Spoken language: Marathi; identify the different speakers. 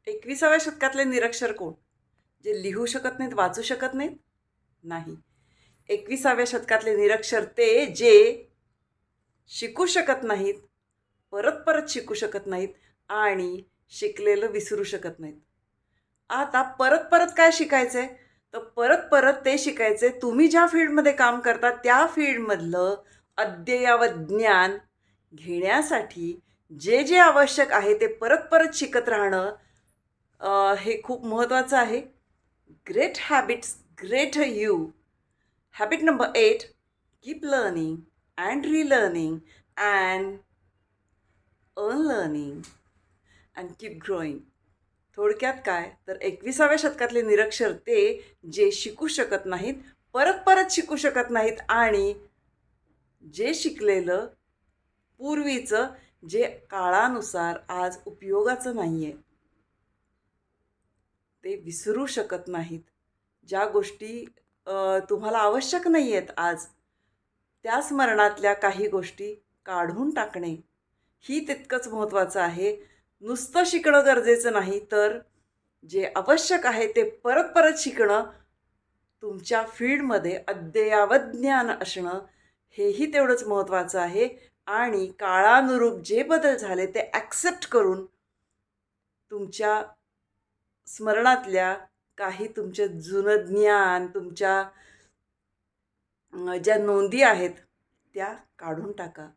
Speaker 1: 21व्या शतकातले निरक्षर कोण? जे लिहू शकत नाहीत, वाचू शकत नाहीत? नाही. 21व्या शतकातले निरक्षर ते जे शिकू शकत नाहीत, परत परत शिकू शकत नाहीत आणि शिकलेलं विसरू शकत नाहीत. आता परत परत काय शिकायचंय? तर परत परत ते शिकायचंय तुम्ही ज्या फील्डमध्ये काम करता त्या फील्डमधलं अद्ययावत ज्ञान घेण्यासाठी जे जे आवश्यक आहे ते परत परत शिकत राहणं हे खूप महत्त्वाचं आहे. Great habits great you. Habit number 8, keep learning and relearning and unlearning and keep growing. थोडक्यात काय तर 21व्या शतकातले निरक्षर ते जे शिकू शकत नाहीत, परत परत शिकू शकत नाहीत आणि जे शिकलेलं पूर्वीचं जे काळानुसार आज उपयोगाचं नाही आहे, ते विसरू शकत नाहीत. ज्या गोष्टी तुम्हाला आवश्यक नाही आहेत आज, त्या स्मरणातल्या काही गोष्टी काढून टाकणे, ही तितकंच महत्त्वाचं आहे. नुसतं शिकणं गरजेचं नाही, तर जे आवश्यक आहे ते परत परत शिकणं, तुमच्या फील्डमध्ये अद्ययावत ज्ञान असणं, हेही तेवढंच महत्त्वाचं आहे. आणि काळानुरूप जे बदल झाले ते ॲक्सेप्ट करून तुमच्या स्मरणातल्या काही तुमचं जुनं ज्ञान, तुमच्या ज्या नोंदी आहेत त्या काढून टाका.